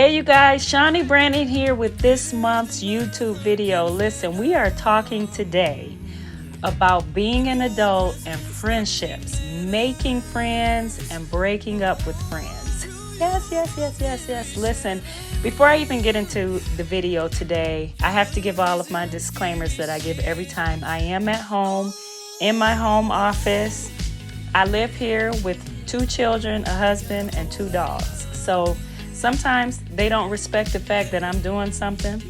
Hey you guys, Shaunee Brandon here with this month's YouTube video. Listen, we are talking today about being an adult and friendships, making friends and breaking up with friends. Yes. Listen, before I even get into the video today, I have to give all of my disclaimers that I give every time. I am at home in my home office. I live here with 2 children, a husband, and 2 dogs. So sometimes they don't respect the fact that I'm doing something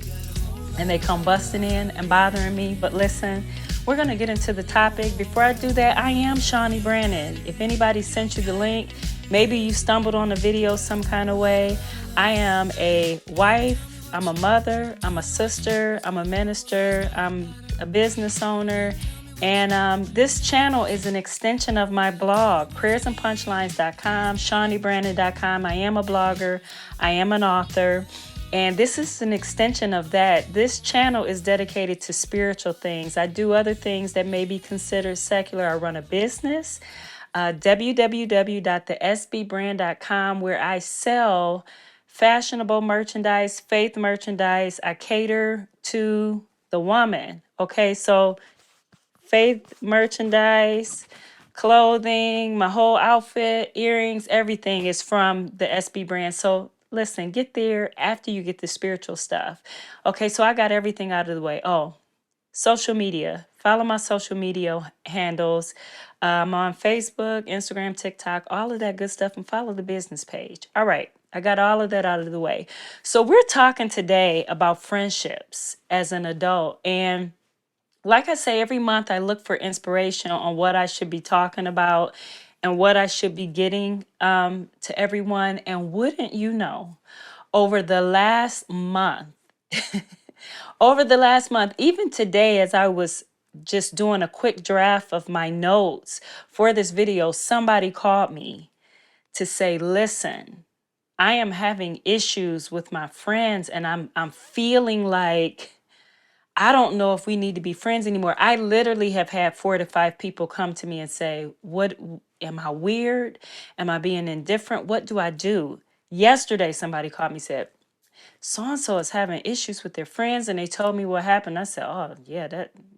and they come busting in and bothering me. But listen, we're going to get into the topic. Before I do that, I am Shaunee Brandon. If anybody sent you the link, maybe you stumbled on the video some kind of way. I am a wife, I'm a mother, I'm a sister, I'm a minister, I'm a business owner. And this channel is an extension of my blog, prayersandpunchlines.com, ShauneeBrandon.com. I am a blogger. I am an author. And this is an extension of that. This channel is dedicated to spiritual things. I do other things that may be considered secular. I run a business, www.thesbbrand.com, where I sell fashionable merchandise, faith merchandise. I cater to the woman. Okay, so faith merchandise, clothing, my whole outfit, earrings, everything is from the SB brand. So listen, get there after you get the spiritual stuff. Okay, so I got everything out of the way. Oh, social media. Follow my social media handles. I'm on Facebook, Instagram, TikTok, all of that good stuff, and follow the business page. All right, I got all of that out of the way. So we're talking today about friendships as an adult. And like I say, every month I look for inspiration on what I should be talking about and what I should be getting to everyone. And wouldn't you know, over the last month, even today, as I was just doing a quick draft of my notes for this video, somebody called me to say, listen, I am having issues with my friends and I'm feeling like I don't know if we need to be friends anymore. I literally have had 4 to 5 people come to me and say, what, am I weird? Am I being indifferent? What do I do? Yesterday, somebody called me and said, so-and-so is having issues with their friends, and they told me what happened. I said, oh, yeah,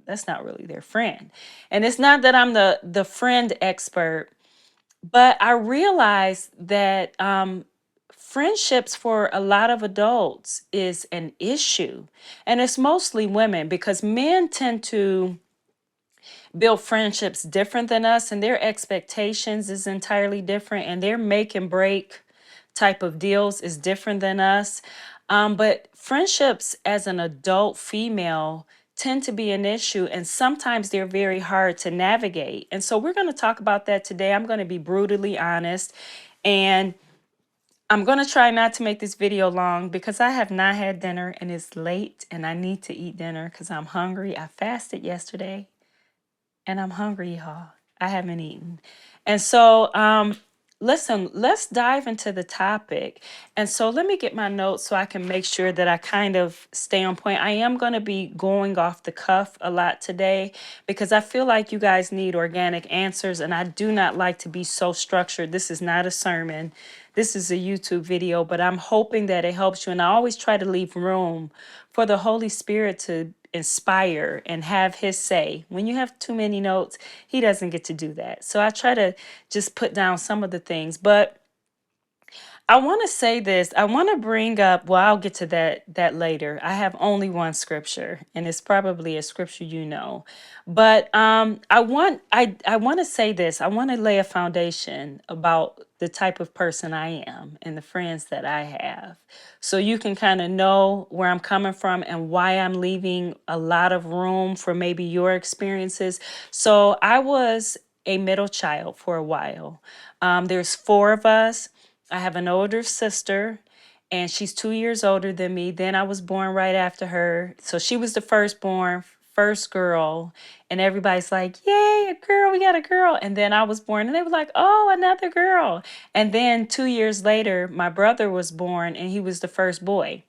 that's not really their friend. And it's not that I'm the friend expert, but I realized that friendships for a lot of adults is an issue. And it's mostly women because men tend to build friendships different than us, and their expectations is entirely different, and their make and break type of deals is different than us. But friendships as an adult female tend to be an issue, and sometimes they're very hard to navigate. And so we're going to talk about that today. I'm going to be brutally honest, and I'm going to try not to make this video long because I have not had dinner and it's late and I need to eat dinner because I'm hungry. I fasted yesterday and I'm hungry, y'all. I haven't eaten. And so, listen, let's dive into the topic. And so let me get my notes so I can make sure that I kind of stay on point. I am going to be going off the cuff a lot today because I feel like you guys need organic answers and I do not like to be so structured. This is not a sermon. This is a YouTube video, but I'm hoping that it helps you. And I always try to leave room for the Holy Spirit to inspire and have his say. When you have too many notes, he doesn't get to do that. So I try to just put down some of the things, but I want to say this. I want to bring up, well, I'll get to that later. I have only one scripture, and it's probably a scripture you know. But I want to say this. I want to lay a foundation about the type of person I am and the friends that I have. So you can kind of know where I'm coming from and why I'm leaving a lot of room for maybe your experiences. So I was a middle child for a while. There's 4 of us. I have an older sister, and she's 2 years older than me. Then I was born right after her. So she was the firstborn, first girl. And everybody's like, yay, a girl, we got a girl. And then I was born, and they were like, oh, another girl. And then 2 years later, my brother was born, and he was the first boy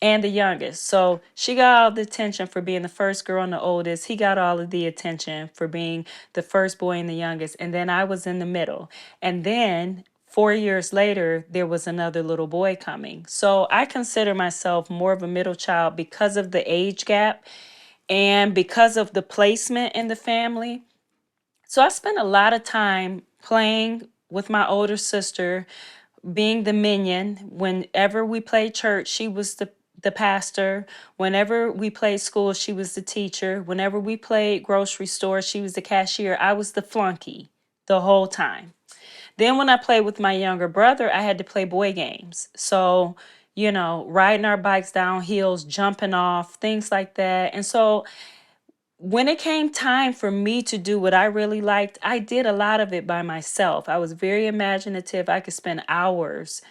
and the youngest. So she got all the attention for being the first girl and the oldest. He got all of the attention for being the first boy and the youngest. And then I was in the middle. And then 4 years later, there was another little boy coming. So I consider myself more of a middle child because of the age gap and because of the placement in the family. So I spent a lot of time playing with my older sister, being the minion. Whenever we played church, she was the pastor. Whenever we played school, she was the teacher. Whenever we played grocery store, she was the cashier. I was the flunky the whole time. Then when I played with my younger brother, I had to play boy games. So, riding our bikes down hills, jumping off, things like that. And so when it came time for me to do what I really liked, I did a lot of it by myself. I was very imaginative. I could spend hours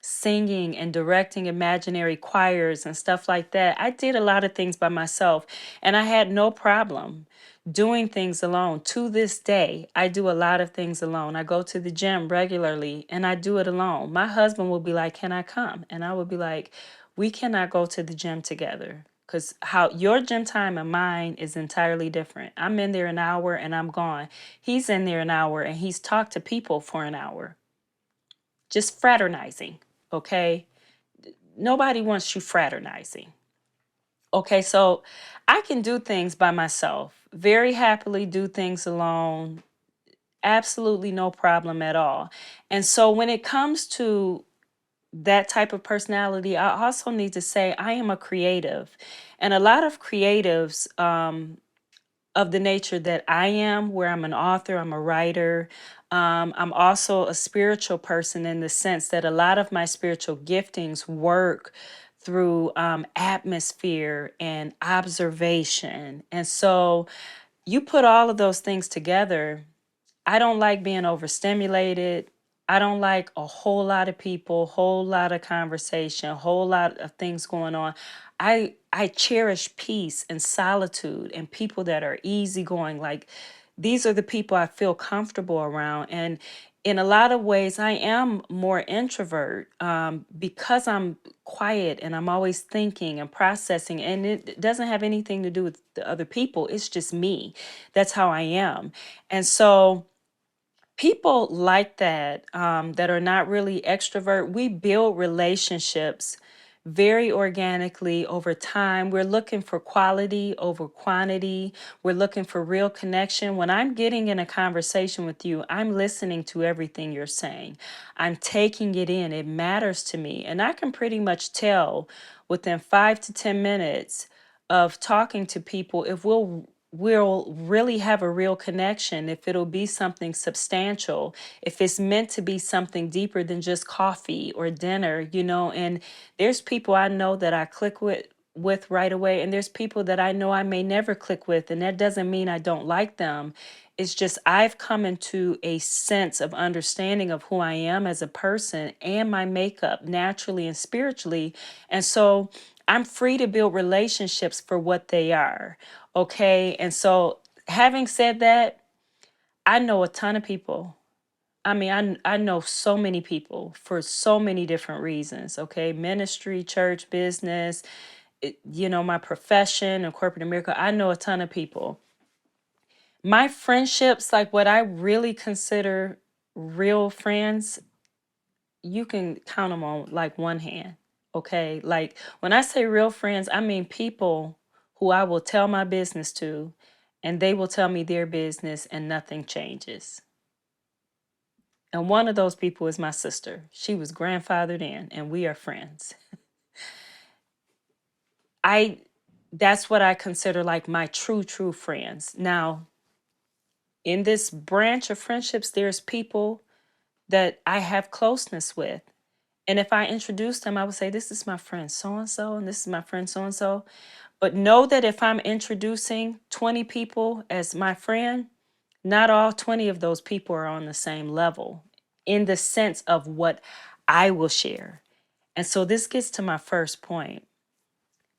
singing and directing imaginary choirs and stuff like that. I did a lot of things by myself, and I had no problem doing things alone. To this day, I do a lot of things alone. I go to the gym regularly and I do it alone. My husband will be like, "Can I come?" And I would be like, "We cannot go to the gym together." Because how your gym time and mine is entirely different. I'm in there an hour and I'm gone. He's in there an hour and he's talked to people for an hour, just fraternizing. Okay. Nobody wants you fraternizing. Okay. So I can do things by myself, very happily do things alone, absolutely no problem at all. And so when it comes to that type of personality, I also need to say I am a creative. And a lot of creatives, of the nature that I am, where I'm an author, I'm a writer. I'm also a spiritual person in the sense that a lot of my spiritual giftings work through atmosphere and observation. And so you put all of those things together. I don't like being overstimulated. I don't like a whole lot of people, whole lot of conversation, whole lot of things going on. I cherish peace and solitude and people that are easygoing. Like these are the people I feel comfortable around. And in a lot of ways, I am more introvert because I'm quiet and I'm always thinking and processing. And it doesn't have anything to do with the other people. It's just me. That's how I am. And so people like that, that are not really extrovert, we build relationships very organically over time. We're looking for quality over quantity. We're looking for real connection. When I'm getting in a conversation with you, I'm listening to everything you're saying. I'm taking it in. It matters to me. And I can pretty much tell within 5 to 10 minutes of talking to people if we'll really have a real connection, if it'll be something substantial, if it's meant to be something deeper than just coffee or dinner. And there's people I know that I click with right away, and there's people that I know I may never click with, and that doesn't mean I don't like them. It's just I've come into a sense of understanding of who I am as a person and my makeup naturally and spiritually. And so I'm free to build relationships for what they are. Okay. And so, having said that, I know a ton of people. I mean, I know so many people for so many different reasons. Okay. Ministry, church, business, my profession and corporate America. I know a ton of people. My friendships, like what I really consider real friends, you can count them on like one hand. Okay. Like when I say real friends, I mean people who I will tell my business to and they will tell me their business and nothing changes. And one of those people is my sister. She was grandfathered in and we are friends. I That's what I consider like my true friends. Now, in this branch of friendships, there's people that I have closeness with. And if I introduced them, I would say, "This is my friend so and so, and this is my friend so and so." But know that if I'm introducing 20 people as my friend, not all 20 of those people are on the same level in the sense of what I will share. And so this gets to my first point,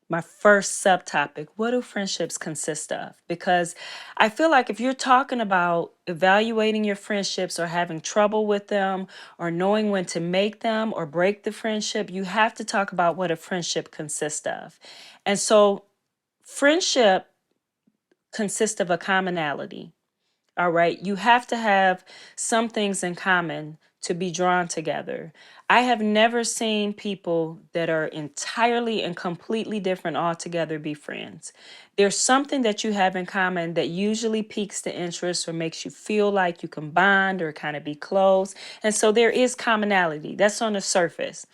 my first subtopic. What do friendships consist of? Because I feel like if you're talking about evaluating your friendships or having trouble with them or knowing when to make them or break the friendship, you have to talk about what a friendship consists of. And so friendship consists of a commonality. All right. You have to have some things in common to be drawn together. I have never seen people that are entirely and completely different altogether be friends. There's something that you have in common that usually piques the interest or makes you feel like you can bond or kind of be close. And so there is commonality. That's on the surface.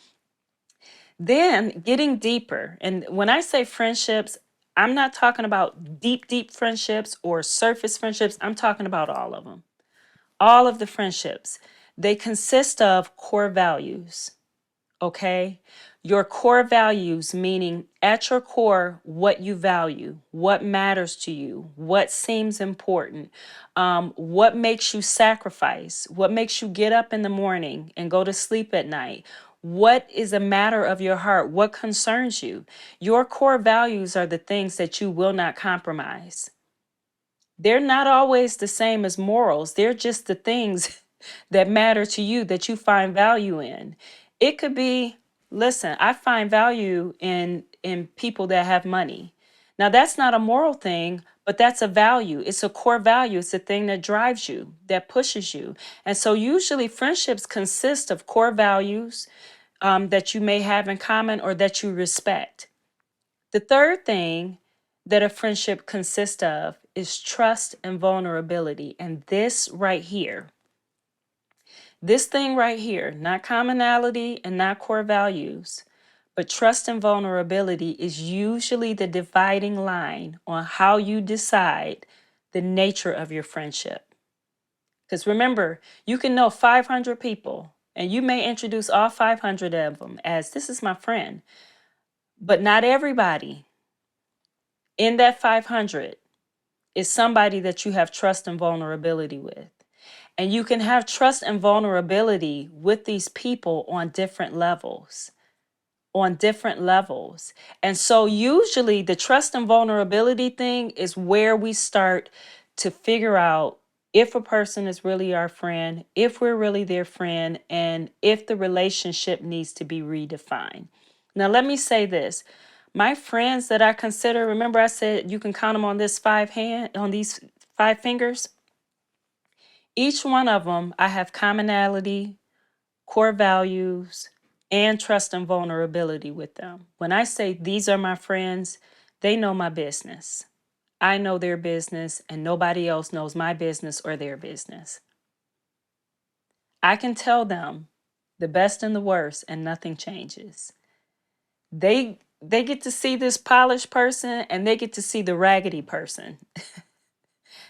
Then getting deeper. And when I say friendships, I'm not talking about deep, deep friendships or surface friendships. I'm talking about all of them. All of the friendships. They consist of core values. Okay? Your core values, meaning at your core, what you value, what matters to you, what seems important, what makes you sacrifice, what makes you get up in the morning and go to sleep at night. What is a matter of your heart? What concerns you? Your core values are the things that you will not compromise. They're not always the same as morals. They're just the things that matter to you that you find value in. It could be, listen, I find value in people that have money. Now that's not a moral thing, but that's a value. It's a core value. It's a thing that drives you, that pushes you. And so usually friendships consist of core values that you may have in common or that you respect. The third thing that a friendship consists of is trust and vulnerability. And this thing right here, not commonality and not core values, but trust and vulnerability is usually the dividing line on how you decide the nature of your friendship. Because remember, you can know 500 people and you may introduce all 500 of them as this is my friend, but not everybody in that 500 is somebody that you have trust and vulnerability with. And you can have trust and vulnerability with these people on different levels. And so usually the trust and vulnerability thing is where we start to figure out if a person is really our friend, if we're really their friend, and if the relationship needs to be redefined. Now, let me say this. My friends that I consider, remember I said you can count them on these 5 fingers. Each one of them, I have commonality, core values, and trust and vulnerability with them. When I say these are my friends, they know my business. I know their business, and nobody else knows my business or their business. I can tell them the best and the worst, and nothing changes. They get to see this polished person, and they get to see the raggedy person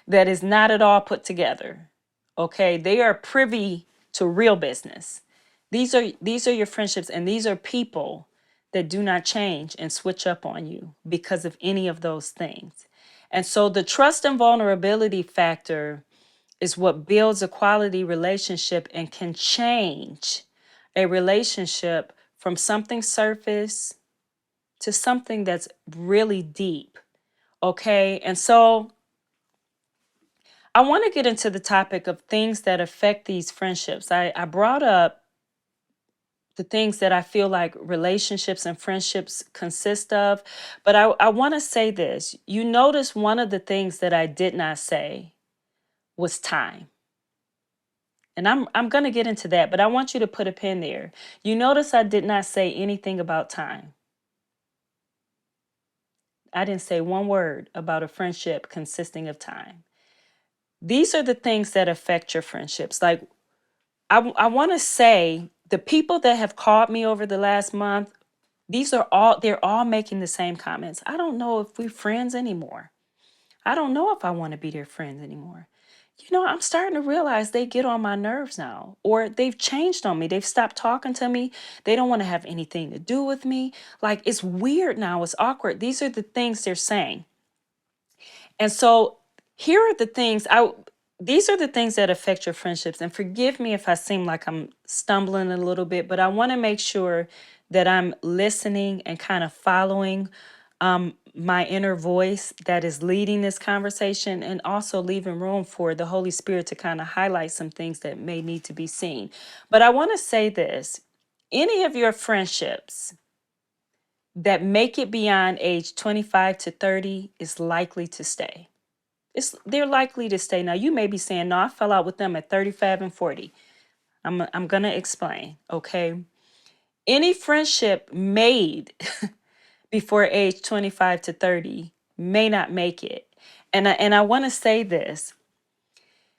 that is not at all put together. Okay, they are privy to real business. These are your friendships, and these are people that do not change and switch up on you because of any of those things. And so the trust and vulnerability factor is what builds a quality relationship and can change a relationship from something surface to something that's really deep. Okay, and so I want to get into the topic of things that affect these friendships. I brought up the things that I feel like relationships and friendships consist of, but I want to say this. You notice one of the things that I did not say was time. And I'm going to get into that, but I want you to put a pin there. You notice I did not say anything about time. I didn't say one word about a friendship consisting of time. These are the things that affect your friendships. Like I want to say the people that have called me over the last month, they're all making the same comments. I don't know if we're friends anymore. I don't know if I want to be their friends anymore. You know, I'm starting to realize they get on my nerves now, or they've changed on me. They've stopped talking to me. They don't want to have anything to do with me. Like, it's weird now. It's awkward. These are the things they're saying. And so here are the things these are the things that affect your friendships. And forgive me if I seem like I'm stumbling a little bit, but I want to make sure that I'm listening and kind of following my inner voice that is leading this conversation, and also leaving room for the Holy Spirit to kind of highlight some things that may need to be seen. But I want to say this. Any of your friendships that make it beyond age 25 to 30 is likely to stay. They're likely to stay. Now, you may be saying, no, I fell out with them at 35 and 40. I'm going to explain, okay? Any friendship made before age 25 to 30 may not make it. And I want to say this.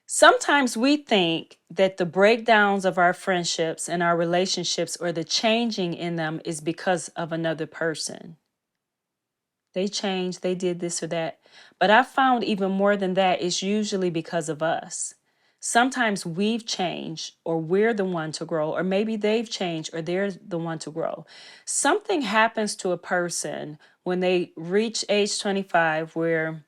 Sometimes we think that the breakdowns of our friendships and our relationships or the changing in them is because of another person. They changed, they did this or that. But I found even more than that, it's usually because of us. Sometimes we've changed, or we're the one to grow, or maybe they've changed, or they're the one to grow. Something happens to a person when they reach age 25 where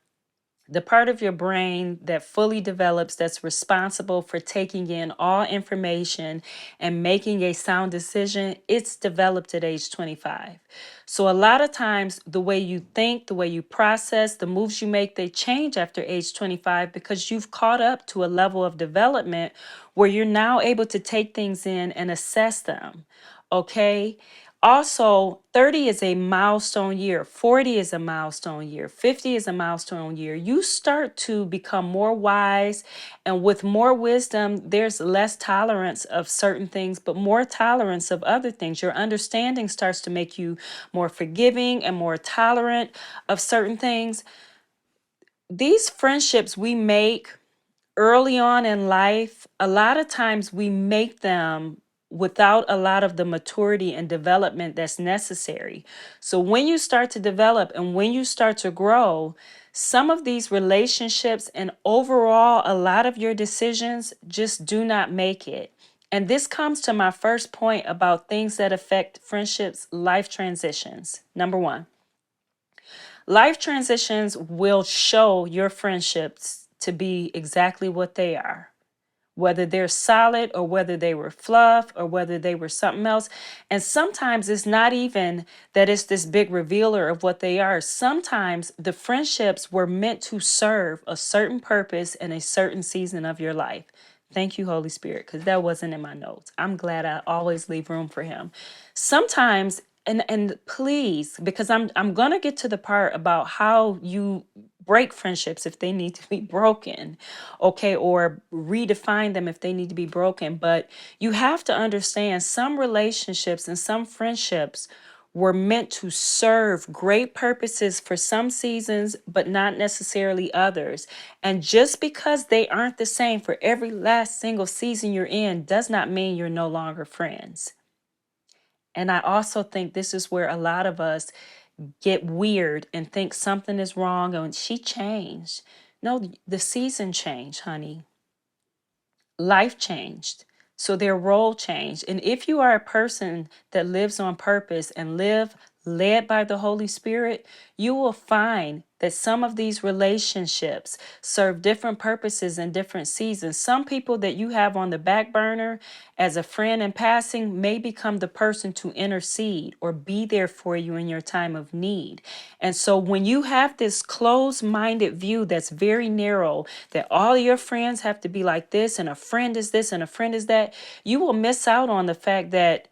the part of your brain that fully develops, that's responsible for taking in all information and making a sound decision, it's developed at age 25. So a lot of times the way you think, the way you process, the moves you make, they change after age 25 because you've caught up to a level of development where you're now able to take things in and assess them. Okay? Also, 30 is a milestone year, 40 is a milestone year, 50 is a milestone year. You start to become more wise, and with more wisdom, there's less tolerance of certain things, but more tolerance of other things. Your understanding starts to make you more forgiving and more tolerant of certain things. These friendships we make early on in life, a lot of times we make them without a lot of the maturity and development that's necessary. So when you start to develop and when you start to grow, some of these relationships and overall a lot of your decisions just do not make it. And this comes to my first point about things that affect friendships, life transitions. Number one, life transitions will show your friendships to be exactly what they are, whether they're solid or whether they were fluff or whether they were something else. And sometimes it's not even that it's this big revealer of what they are. Sometimes the friendships were meant to serve a certain purpose in a certain season of your life. Thank you, Holy Spirit, because that wasn't in my notes. I'm glad I always leave room for him. Sometimes, and please, because I'm gonna get to the part about how you break friendships if they need to be broken, okay, or redefine them if they need to be broken. But you have to understand some relationships and some friendships were meant to serve great purposes for some seasons, but not necessarily others. And just because they aren't the same for every last single season you're in does not mean you're no longer friends. And I also think this is where a lot of us get weird and think something is wrong and she changed. No, the season changed, honey. Life changed. So their role changed. And if you are a person that lives on purpose and live led by the Holy Spirit, you will find that some of these relationships serve different purposes in different seasons. Some people that you have on the back burner as a friend in passing may become the person to intercede or be there for you in your time of need. And so when you have this closed-minded view that's very narrow, that all your friends have to be like this and a friend is this and a friend is that, you will miss out on the fact that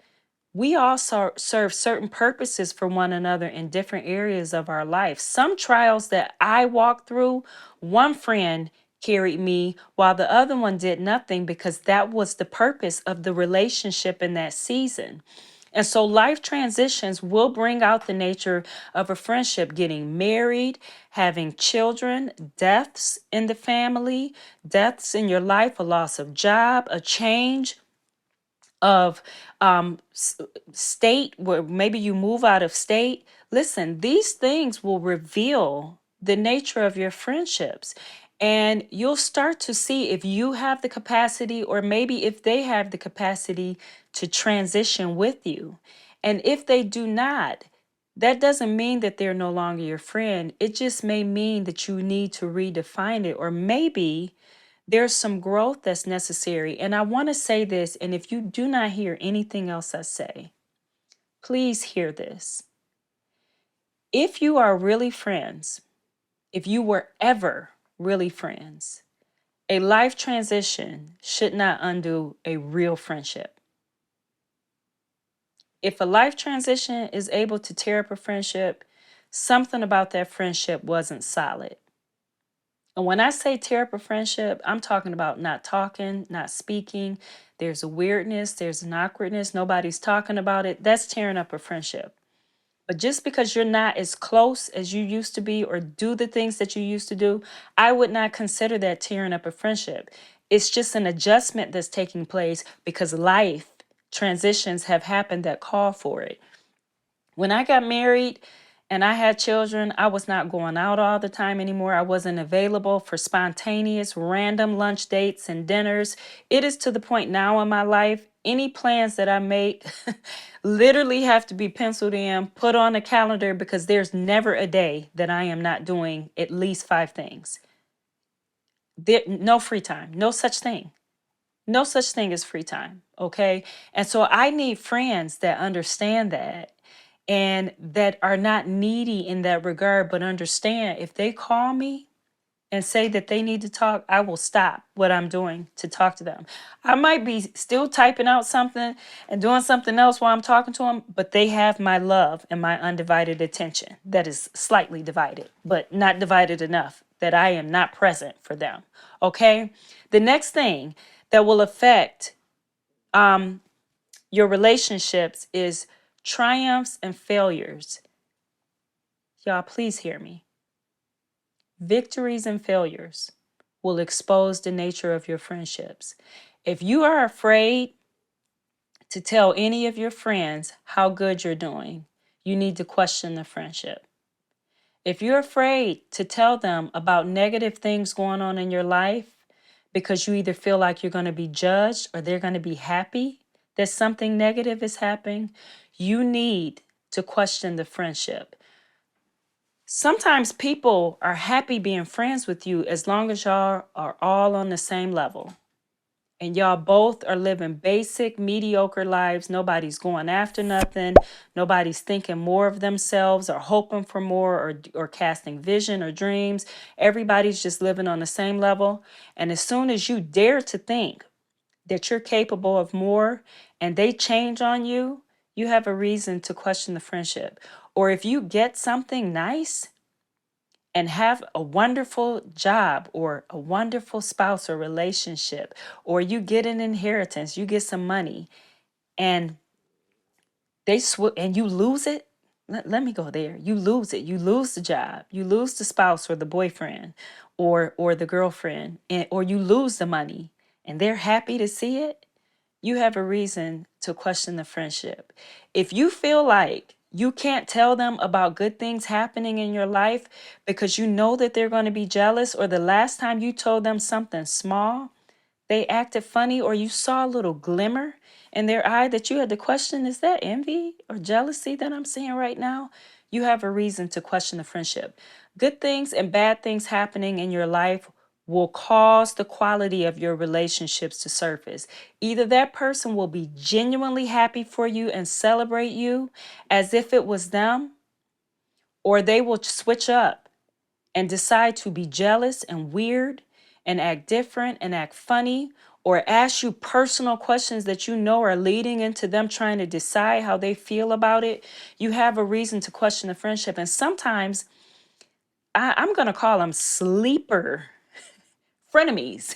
we all serve certain purposes for one another in different areas of our life. Some trials that I walked through, one friend carried me while the other one did nothing because that was the purpose of the relationship in that season. And so life transitions will bring out the nature of a friendship, getting married, having children, deaths in the family, deaths in your life, a loss of job, a change of state where maybe you move out of state. Listen, these things will reveal the nature of your friendships. And you'll start to see if you have the capacity or maybe if they have the capacity to transition with you. And if they do not, that doesn't mean that they're no longer your friend. It just may mean that you need to redefine it, or maybe there's some growth that's necessary. And I want to say this, and if you do not hear anything else I say, please hear this. If you are really friends, if you were ever really friends, a life transition should not undo a real friendship. If a life transition is able to tear up a friendship, something about that friendship wasn't solid. And when I say tear up a friendship, I'm talking about not talking, not speaking. There's a weirdness, there's an awkwardness, nobody's talking about it. That's tearing up a friendship. But just because you're not as close as you used to be or do the things that you used to do, I would not consider that tearing up a friendship. It's just an adjustment that's taking place because life transitions have happened that call for it. When I got married and I had children, I was not going out all the time anymore. I wasn't available for spontaneous, random lunch dates and dinners. It is to the point now in my life, any plans that I make literally have to be penciled in, put on a calendar, because there's never a day that I am not doing at least 5 things. No free time, no such thing. No such thing as free time. Okay. And so I need friends that understand that and that are not needy in that regard, but understand if they call me and say that they need to talk, I will stop what I'm doing to talk to them. I might be still typing out something and doing something else while I'm talking to them, but they have my love and my undivided attention that is slightly divided, but not divided enough that I am not present for them. Okay. The next thing that will affect your relationships is triumphs and failures. Y'all, please hear me. Victories and failures will expose the nature of your friendships. If you are afraid to tell any of your friends how good you're doing, you need to question the friendship. If you're afraid to tell them about negative things going on in your life because you either feel like you're going to be judged or they're going to be happy that something negative is happening, you need to question the friendship. Sometimes people are happy being friends with you as long as y'all are all on the same level and y'all both are living basic, mediocre lives. Nobody's going after nothing. Nobody's thinking more of themselves or hoping for more or casting vision or dreams. Everybody's just living on the same level. And as soon as you dare to think that you're capable of more and they change on you, you have a reason to question the friendship. Or if you get something nice and have a wonderful job or a wonderful spouse or relationship, or you get an inheritance, you get some money, and and you lose it. Let me go there. You lose it. You lose the job. You lose the spouse or the boyfriend or the girlfriend, or you lose the money, and they're happy to see it. You have a reason to question the friendship. If you feel like you can't tell them about good things happening in your life because you know that they're going to be jealous, or the last time you told them something small, they acted funny, or you saw a little glimmer in their eye that you had to question, is that envy or jealousy that I'm seeing right now? You have a reason to question the friendship. Good things and bad things happening in your life will cause the quality of your relationships to surface. Either that person will be genuinely happy for you and celebrate you as if it was them, or they will switch up and decide to be jealous and weird and act different and act funny, or ask you personal questions that you know are leading into them trying to decide how they feel about it. You have a reason to question the friendship. And sometimes I'm going to call them sleeper frenemies.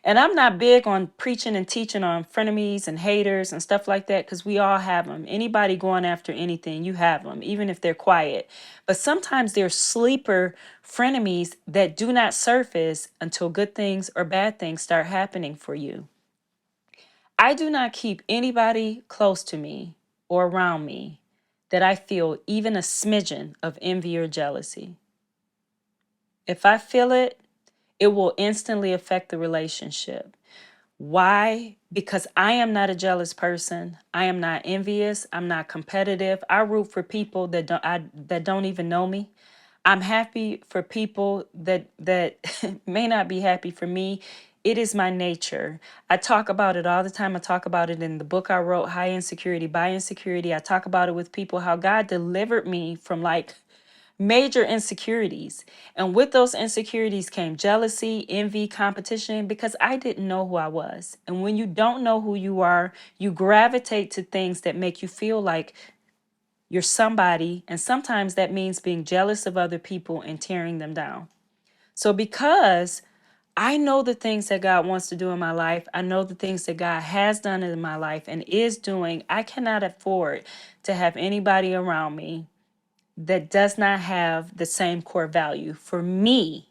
And I'm not big on preaching and teaching on frenemies and haters and stuff like that, because we all have them. Anybody going after anything, you have them, even if they're quiet. But sometimes they're sleeper frenemies that do not surface until good things or bad things start happening for you. I do not keep anybody close to me or around me that I feel even a smidgen of envy or jealousy. If I feel it, it will instantly affect the relationship. Why? Because I am not a jealous person. I am not envious. I'm not competitive. I root for people that don't even know me. I'm happy for people that may not be happy for me. It is my nature. I talk about it all the time. I talk about it in the book I wrote, High Insecurity, By Insecurity. I talk about it with people, how God delivered me from like major insecurities. And with those insecurities came jealousy, envy, competition, because I didn't know who I was. And when you don't know who you are, you gravitate to things that make you feel like you're somebody. And sometimes that means being jealous of other people and tearing them down. So because I know the things that God wants to do in my life, I know the things that God has done in my life and is doing, I cannot afford to have anybody around me that does not have the same core value. For me,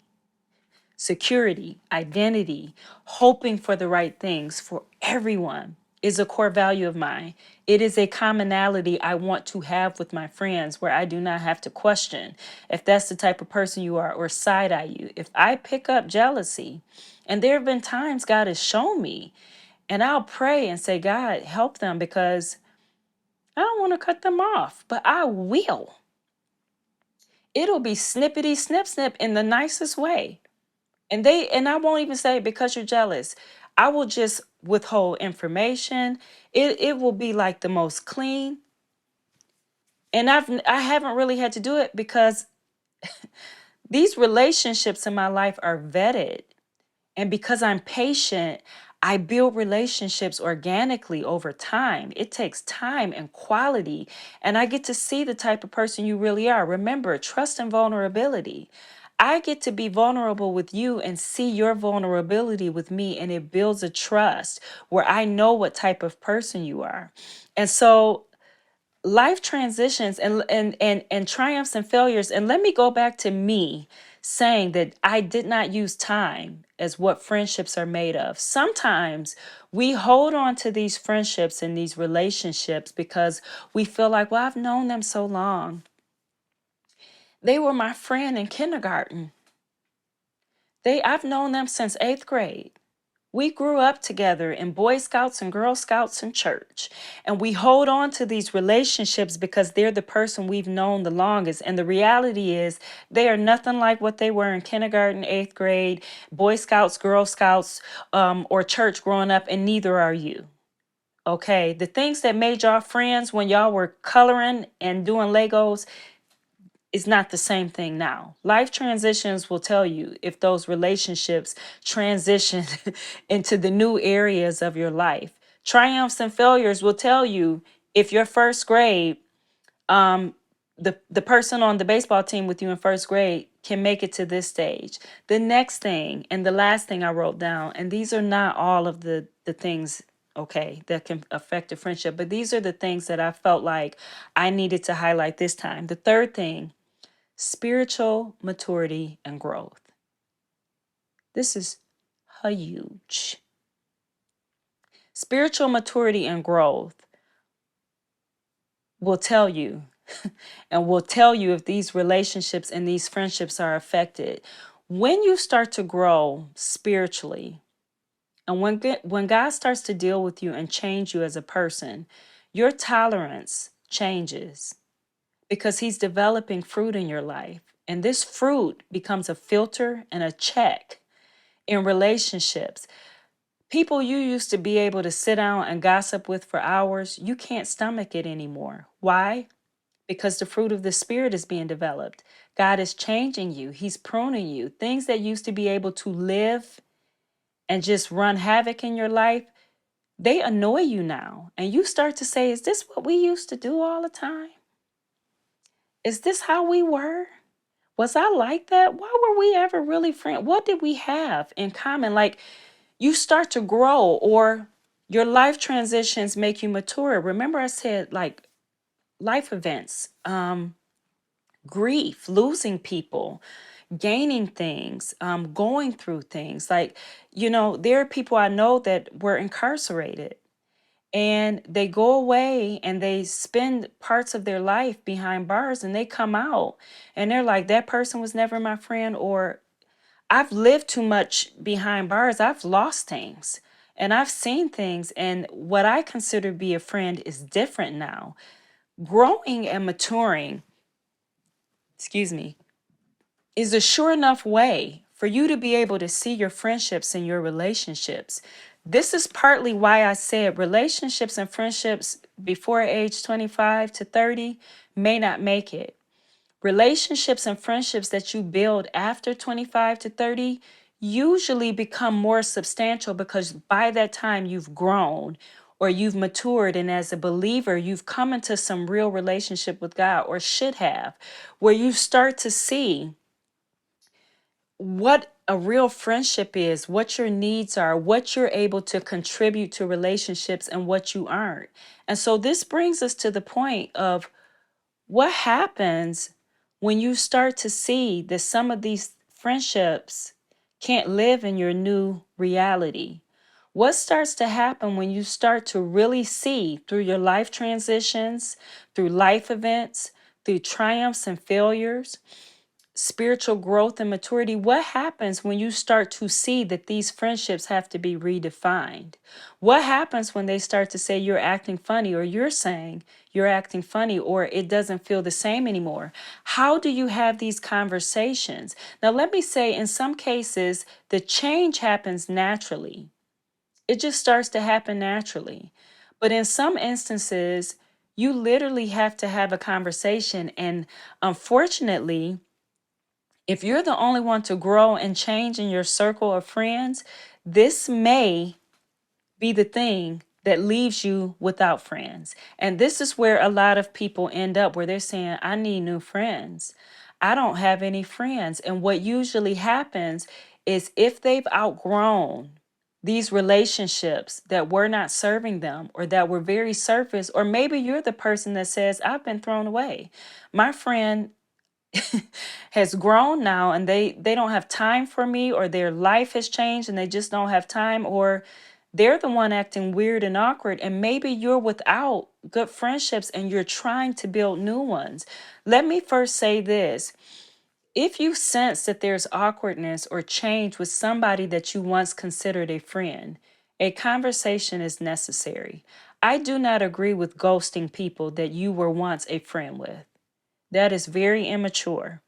security, identity, hoping for the right things for everyone is a core value of mine. It is a commonality I want to have with my friends where I do not have to question if that's the type of person you are or side eye you. If I pick up jealousy, and there have been times God has shown me, and I'll pray and say, God, help them because I don't want to cut them off, but I will. It'll be snippety snip snip in the nicest way. And I won't even say because you're jealous. I will just withhold information. It will be like the most clean. And I haven't really had to do it because these relationships in my life are vetted. And because I'm patient, I build relationships organically over time. It takes time and quality. And I get to see the type of person you really are. Remember, trust and vulnerability. I get to be vulnerable with you and see your vulnerability with me. And it builds a trust where I know what type of person you are. And so life transitions and triumphs and failures, and let me go back to me saying that I did not use time as what friendships are made of. Sometimes we hold on to these friendships and these relationships because we feel like, well, I've known them so long. They were my friend in kindergarten. I've known them since 8th grade. We grew up together in Boy Scouts and Girl Scouts and church. And we hold on to these relationships because they're the person we've known the longest. And the reality is they are nothing like what they were in kindergarten, 8th grade, Boy Scouts, Girl Scouts, or church growing up, and neither are you. Okay, the things that made y'all friends when y'all were coloring and doing Legos is not the same thing now. Life transitions will tell you if those relationships transition into the new areas of your life. Triumphs and failures will tell you if your first grade, um, the person on the baseball team with you in first grade can make it to this stage. The next thing and the last thing I wrote down, and these are not all of the things, okay, that can affect a friendship, but these are the things that I felt like I needed to highlight this time. The third thing: spiritual maturity and growth. This is huge. Spiritual maturity and growth will tell you and will tell you if these relationships and these friendships are affected. When you start to grow spiritually, and when God starts to deal with you and change you as a person, your tolerance changes because he's developing fruit in your life. And this fruit becomes a filter and a check in relationships. People you used to be able to sit down and gossip with for hours, you can't stomach it anymore. Why? Because the fruit of the Spirit is being developed. God is changing you, he's pruning you. Things that used to be able to live and just run havoc in your life, they annoy you now. And you start to say, is this what we used to do all the time? Is this how we were? Was I like that? Why were we ever really friends? What did we have in common? Like, you start to grow, or your life transitions make you mature. Remember, I said like life events, grief, losing people, gaining things, going through things. Like, there are people I know that were incarcerated and they go away and they spend parts of their life behind bars and they come out and they're like, that person was never my friend, or I've lived too much behind bars. I've lost things and I've seen things. And what I consider to be a friend is different now. Growing and maturing, excuse me, is a sure enough way for you to be able to see your friendships and your relationships. This is partly why I said relationships and friendships before age 25 to 30 may not make it. Relationships and friendships that you build after 25 to 30 usually become more substantial because by that time you've grown or you've matured. And as a believer, you've come into some real relationship with God, or should have, where you start to see what a real friendship is, what your needs are, what you're able to contribute to relationships and what you aren't. And so this brings us to the point of what happens when you start to see that some of these friendships can't live in your new reality. What starts to happen when you start to really see through your life transitions, through life events, through triumphs and failures, spiritual growth and maturity? What happens when you start to see that these friendships have to be redefined? What happens when they start to say you're acting funny, or you're saying you're acting funny, or it doesn't feel the same anymore? How do you have these conversations? Now, let me say, in some cases, the change happens naturally. It just starts to happen naturally. But in some instances, you literally have to have a conversation. And unfortunately, if you're the only one to grow and change in your circle of friends, this may be the thing that leaves you without friends. And this is where a lot of people end up, where they're saying, I need new friends. I don't have any friends. And what usually happens is, if they've outgrown these relationships that were not serving them, or that were very surface, or maybe you're the person that says, I've been thrown away. My friend has grown now, and they don't have time for me, or their life has changed and they just don't have time, or they're the one acting weird and awkward. And maybe you're without good friendships and you're trying to build new ones. Let me first say this: if you sense that there's awkwardness or change with somebody that you once considered a friend, a conversation is necessary. I do not agree with ghosting people that you were once a friend with. That is very immature.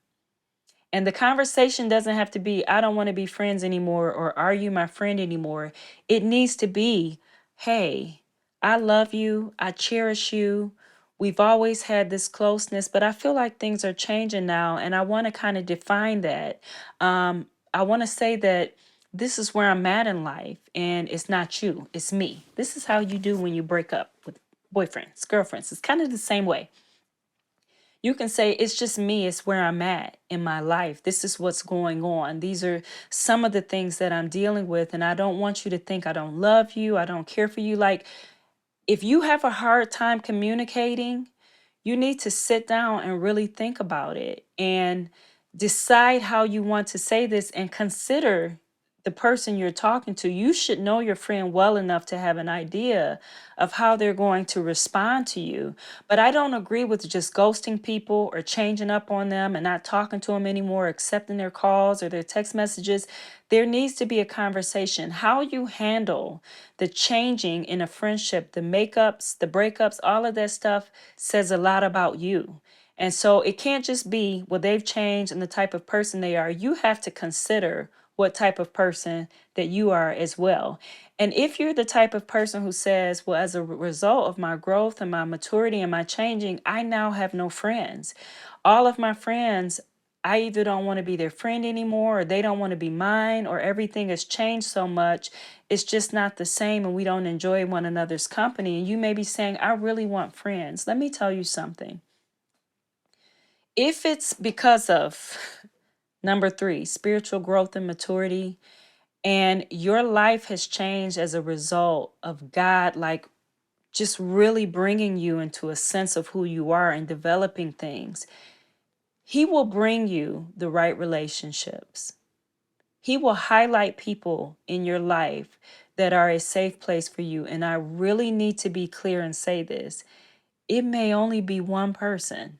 And the conversation doesn't have to be, I don't want to be friends anymore, or are you my friend anymore? It needs to be, hey, I love you. I cherish you. We've always had this closeness, but I feel like things are changing now. And I want to kind of define that. I want to say that this is where I'm at in life, and it's not you, it's me. This is how you do when you break up with boyfriends, girlfriends. It's kind of the same way. You can say, it's just me, it's where I'm at in my life. This is what's going on. These are some of the things that I'm dealing with. And I don't want you to think I don't love you, I don't care for you. Like, if you have a hard time communicating, you need to sit down and really think about it and decide how you want to say this, and consider the person you're talking to. You should know your friend well enough to have an idea of how they're going to respond to you. But I don't agree with just ghosting people or changing up on them and not talking to them anymore, accepting their calls or their text messages. There needs to be a conversation. How you handle the changing in a friendship, the makeups, the breakups, all of that stuff says a lot about you. And so it can't just be, well, they've changed and the type of person they are. You have to consider what type of person that you are as well. And if you're the type of person who says, well, as a result of my growth and my maturity and my changing, I now have no friends. All of my friends, I either don't want to be their friend anymore, or they don't want to be mine, or everything has changed so much, it's just not the same, and we don't enjoy one another's company. And you may be saying, I really want friends. Let me tell you something. If it's because of number 3, spiritual growth and maturity, and your life has changed as a result of God, like, just really bringing you into a sense of who you are and developing things, He will bring you the right relationships. He will highlight people in your life that are a safe place for you. And I really need to be clear and say this: it may only be one person,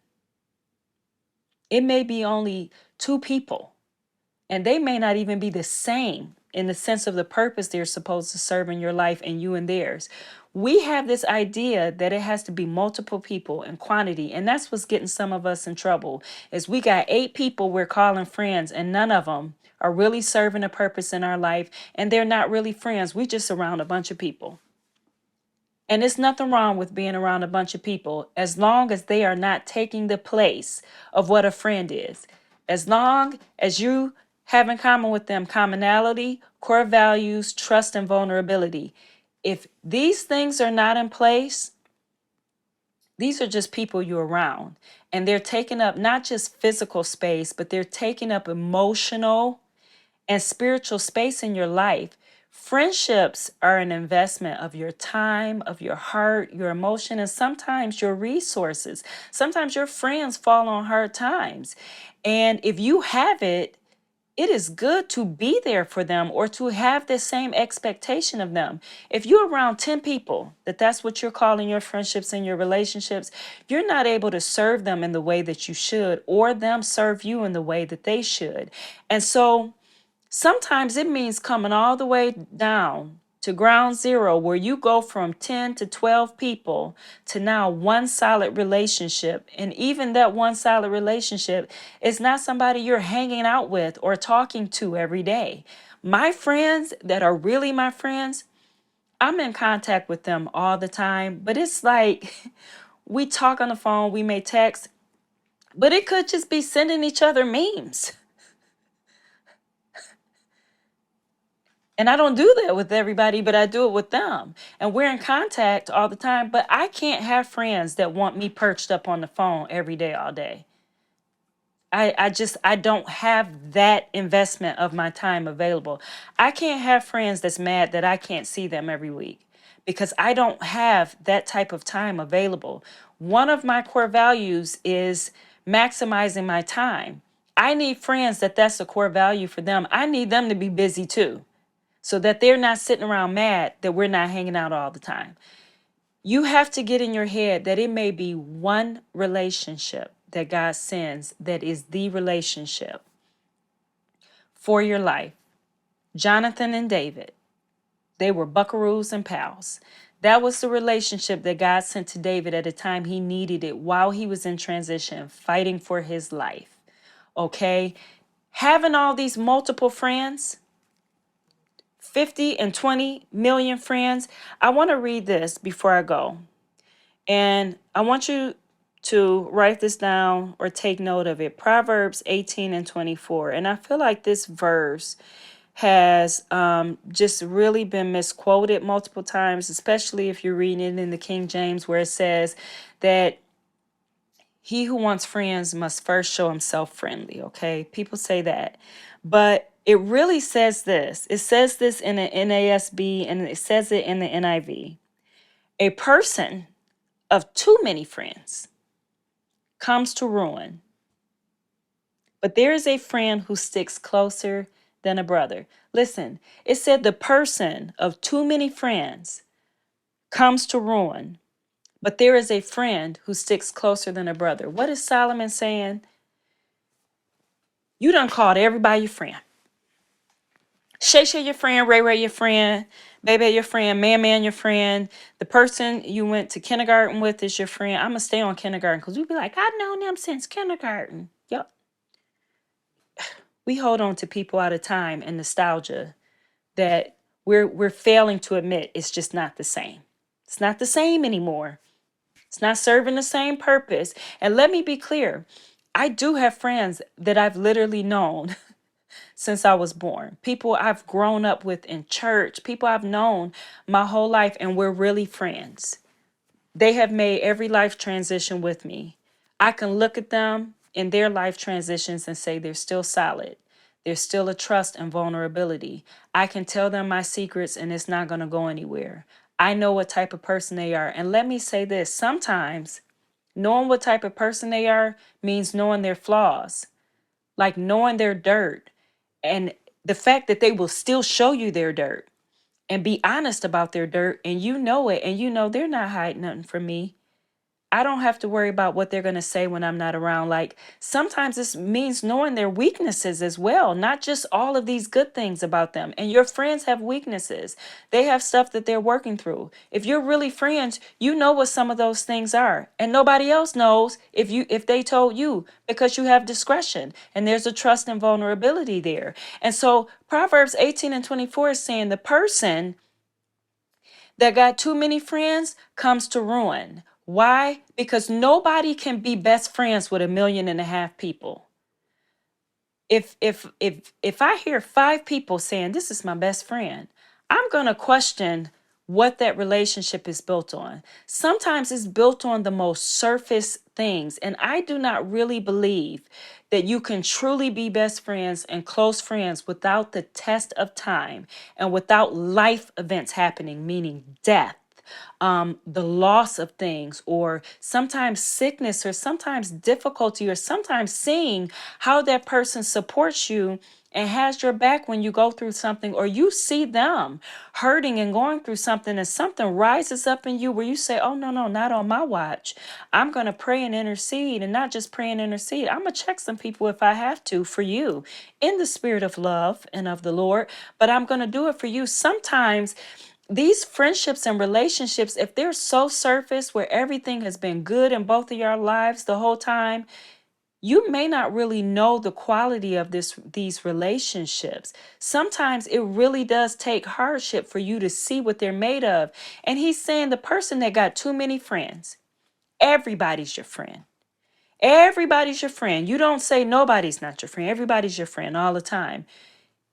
it may be only 2 people, and they may not even be the same in the sense of the purpose they're supposed to serve in your life and you in theirs. We have this idea that it has to be multiple people in quantity, and that's what's getting some of us in trouble. Is we got 8 people we're calling friends, and none of them are really serving a purpose in our life, and they're not really friends. We just around a bunch of people. And there's nothing wrong with being around a bunch of people, as long as they are not taking the place of what a friend is. As long as you have in common with them commonality, core values, trust, and vulnerability. If these things are not in place, these are just people you're around. And they're taking up not just physical space, but they're taking up emotional and spiritual space in your life. Friendships are an investment of your time, of your heart, your emotion, and sometimes your resources. Sometimes your friends fall on hard times. And if you have it, it is good to be there for them or to have the same expectation of them. If you're around 10 people, that's what you're calling your friendships and your relationships, you're not able to serve them in the way that you should, or them serve you in the way that they should. And so sometimes it means coming all the way down to ground zero, where you go from 10 to 12 people to now one solid relationship. And even that one solid relationship is not somebody you're hanging out with or talking to every day. My friends that are really my friends, I'm in contact with them all the time, but it's like we talk on the phone, we may text, but it could just be sending each other memes. And I don't do that with everybody, but I do it with them. And we're in contact all the time. But I can't have friends that want me perched up on the phone every day, all day. I don't have that investment of my time available. I can't have friends that's mad that I can't see them every week because I don't have that type of time available. One of my core values is maximizing my time. I need friends that's a core value for them. I need them to be busy too, so that they're not sitting around mad that we're not hanging out all the time. You have to get in your head that it may be one relationship that God sends that is the relationship for your life. Jonathan and David, they were buckaroos and pals. That was the relationship that God sent to David at a time he needed it while he was in transition, fighting for his life. Okay? Having all these multiple friends, 50 and 20 million friends. I want to read this before I go. And I want you to write this down or take note of it. Proverbs 18 and 24. And I feel like this verse has just really been misquoted multiple times, especially if you're reading it in the King James, where it says that he who wants friends must first show himself friendly. Okay, people say that, but it really says this. It says this in the NASB and it says it in the NIV. A person of too many friends comes to ruin, but there is a friend who sticks closer than a brother. Listen, it said the person of too many friends comes to ruin, but there is a friend who sticks closer than a brother. What is Solomon saying? You done called everybody your friend. Shay Shay your friend, Ray Ray your friend, Baby your friend, Man your friend. The person you went to kindergarten with is your friend. I'm going to stay on kindergarten because we be like, I've known them since kindergarten. Yep. We hold on to people out of time and nostalgia that we're failing to admit it's just not the same. It's not the same anymore. It's not serving the same purpose. And let me be clear. I do have friends that I've literally known since I was born. People I've grown up with in church, people I've known my whole life, and we're really friends. They have made every life transition with me. I can look at them in their life transitions and say they're still solid. There's still a trust and vulnerability. I can tell them my secrets and it's not going to go anywhere. I know what type of person they are. And let me say this, sometimes knowing what type of person they are means knowing their flaws, like knowing their dirt. And the fact that they will still show you their dirt and be honest about their dirt, and you know it, and you know they're not hiding nothing from me. I don't have to worry about what they're going to say when I'm not around. Like sometimes this means knowing their weaknesses as well, not just all of these good things about them. And your friends have weaknesses. They have stuff that they're working through. If you're really friends, you know what some of those things are. And nobody else knows if they told you, because you have discretion and there's a trust and vulnerability there. And so Proverbs 18 and 24 is saying the person that got too many friends comes to ruin. Why? Because nobody can be best friends with 1.5 million people. If I hear 5 people saying this is my best friend, I'm going to question what that relationship is built on. Sometimes it's built on the most surface things. And I do not really believe that you can truly be best friends and close friends without the test of time and without life events happening, meaning death, the loss of things, or sometimes sickness, or sometimes difficulty, or sometimes seeing how that person supports you and has your back when you go through something, or you see them hurting and going through something, and something rises up in you where you say, oh, no, no, not on my watch. I'm going to pray and intercede, and not just pray and intercede. I'm going to check some people if I have to for you in the spirit of love and of the Lord, but I'm going to do it for you. Sometimes these friendships and relationships, if they're so surface where everything has been good in both of your lives the whole time, you may not really know the quality of these relationships. Sometimes it really does take hardship for you to see what they're made of. And he's saying the person that got too many friends, everybody's your friend. Everybody's your friend. You don't say nobody's not your friend. Everybody's your friend all the time.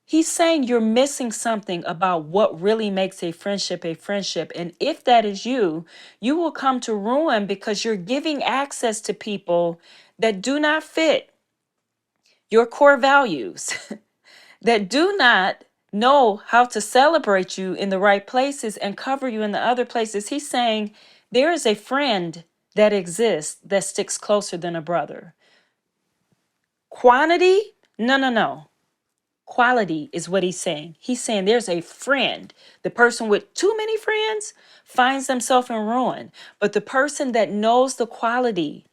He's saying you're missing something about what really makes a friendship a friendship. And if that is you, you will come to ruin because you're giving access to people that do not fit your core values, that do not know how to celebrate you in the right places and cover you in the other places. He's saying there is a friend that exists that sticks closer than a brother. Quantity? No, no, no. Quality is what he's saying. He's saying there's a friend. The person with too many friends finds themselves in ruin. But the person that knows the quality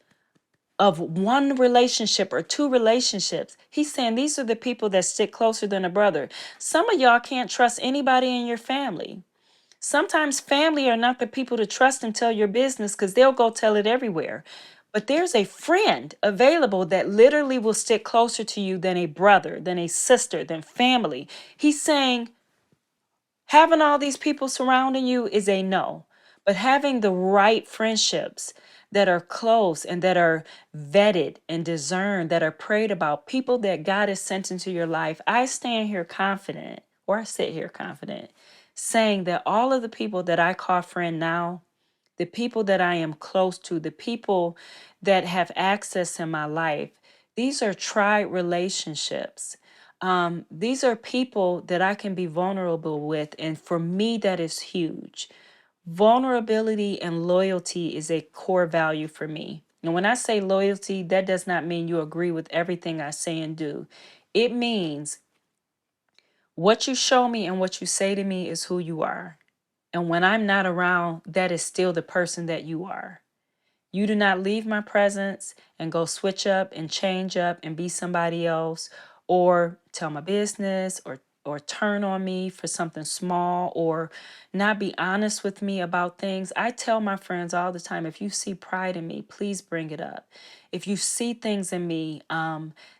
of one relationship or two relationships, he's saying these are the people that stick closer than a brother. Some of y'all can't trust anybody in your family. Sometimes family are not the people to trust and tell your business because they'll go tell it everywhere. But there's a friend available that literally will stick closer to you than a brother, than a sister, than family. He's saying having all these people surrounding you is a no, but having the right friendships that are close and that are vetted and discerned, that are prayed about, people that God has sent into your life. I stand here confident, or I sit here confident, saying that all of the people that I call friend now, the people that I am close to, the people that have access in my life, these are tried relationships. These are people that I can be vulnerable with. And for me, that is huge. Vulnerability and loyalty is a core value for me. And when I say loyalty, that does not mean you agree with everything I say and do. It means what you show me and what you say to me is who you are. And when I'm not around, that is still the person that you are. You do not leave my presence and go switch up and change up and be somebody else, or tell my business, or turn on me for something small, or not be honest with me about things. I tell my friends all the time, if you see pride in me, please bring it up. If you see things in me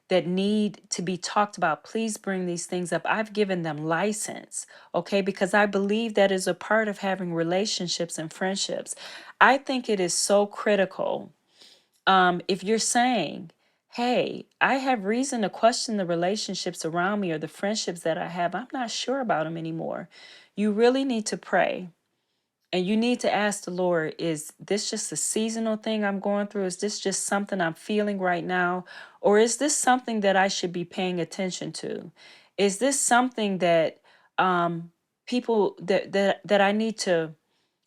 that need to be talked about, please bring these things up. I've given them license, okay, because I believe that is a part of having relationships and friendships. I think it is so critical. If you're saying, hey, I have reason to question the relationships around me or the friendships that I have, I'm not sure about them anymore. You really need to pray. And you need to ask the Lord, is this just a seasonal thing I'm going through? Is this just something I'm feeling right now? Or is this something that I should be paying attention to? Is this something that people that I need to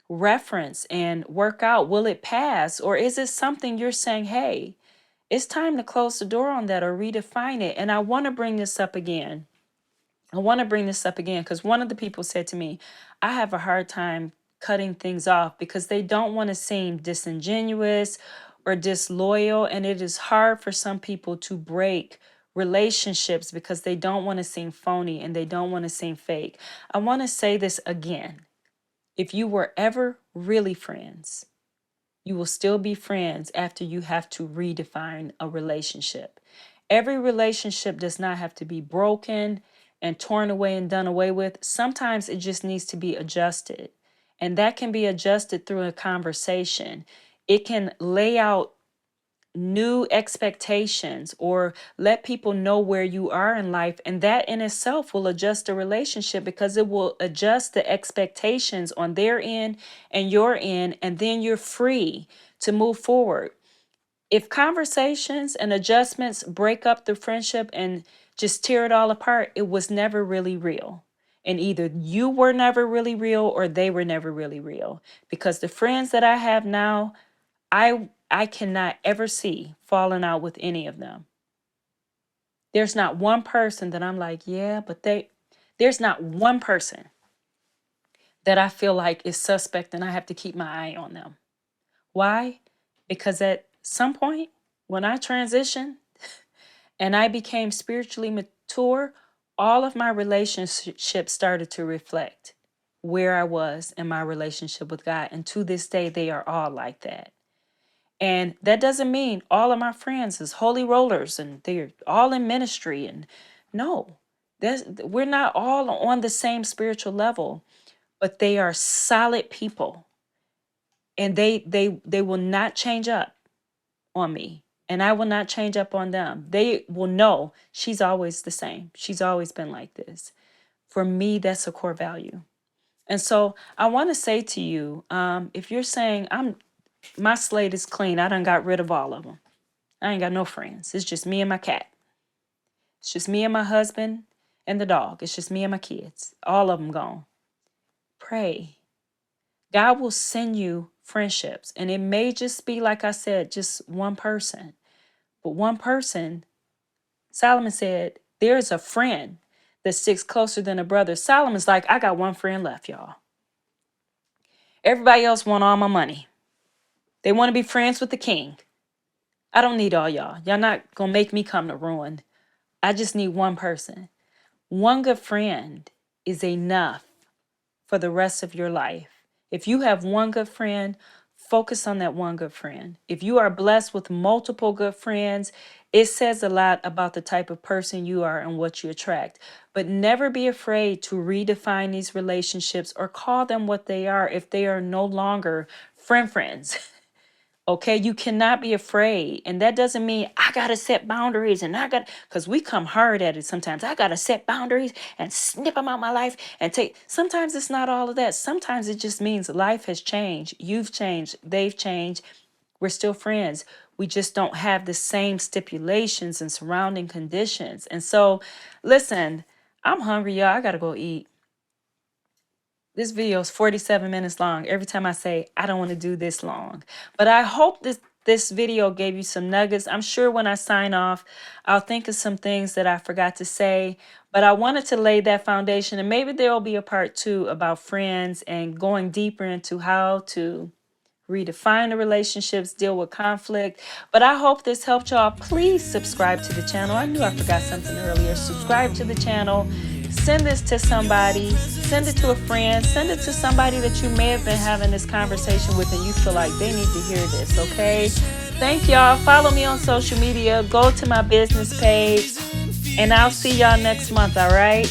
reference and work out? Will it pass? Or is it something you're saying, hey, it's time to close the door on that or redefine it? And I want to bring this up again. Because one of the people said to me, I have a hard time cutting things off because they don't want to seem disingenuous or disloyal. And it is hard for some people to break relationships because they don't want to seem phony and they don't want to seem fake. I want to say this again. If you were ever really friends, you will still be friends after you have to redefine a relationship. Every relationship does not have to be broken and torn away and done away with. Sometimes it just needs to be adjusted. And that can be adjusted through a conversation. It can lay out new expectations or let people know where you are in life. And that in itself will adjust the relationship because it will adjust the expectations on their end and your end. And then you're free to move forward. If conversations and adjustments break up the friendship and just tear it all apart, it was never really real. And either you were never really real or they were never really real. Because the friends that I have now, I cannot ever see falling out with any of them. There's not one person that I'm like, yeah, but there's not one person that I feel like is suspect and I have to keep my eye on them. Why? Because at some point when I transitioned and I became spiritually mature, all of my relationships started to reflect where I was in my relationship with God. And to this day, they are all like that. And that doesn't mean all of my friends is holy rollers and they're all in ministry. And no, we're not all on the same spiritual level, but they are solid people. And they will not change up on me. And I will not change up on them. They will know she's always the same. She's always been like this. For me, that's a core value. And so I want to say to you, if you're saying my slate is clean, I done got rid of all of them. I ain't got no friends. It's just me and my cat. It's just me and my husband and the dog. It's just me and my kids. All of them gone. Pray. God will send you friendships. And it may just be, like I said, just one person. But one person, Solomon said, there's a friend that sticks closer than a brother. Solomon's like, I got one friend left, y'all. Everybody else want all my money. They want to be friends with the king. I don't need all y'all. Y'all not going to make me come to ruin. I just need one person. One good friend is enough for the rest of your life. If you have one good friend, focus on that one good friend. If you are blessed with multiple good friends, it says a lot about the type of person you are and what you attract. But never be afraid to redefine these relationships or call them what they are if they are no longer friends. Okay, you cannot be afraid. And that doesn't mean I got to set boundaries because we come hard at it sometimes. I got to set boundaries and snip them out my life and sometimes it's not all of that. Sometimes it just means life has changed. You've changed. They've changed. We're still friends. We just don't have the same stipulations and surrounding conditions. And so, listen, I'm hungry, y'all. I got to go eat. This video is 47 minutes long. Every time I say, I don't want to do this long. But I hope this video gave you some nuggets. I'm sure when I sign off, I'll think of some things that I forgot to say. But I wanted to lay that foundation. And maybe there will be a part 2 about friends and going deeper into how to redefine the relationships, deal with conflict. But I hope this helped y'all. Please subscribe to the channel. I knew I forgot something earlier. Subscribe to the channel. Send this to somebody. Send it to a friend. Send it to somebody that you may have been having this conversation with and you feel like they need to hear this, okay? Thank y'all. Follow me on social media. Go to my business page. And I'll see y'all next month, all right?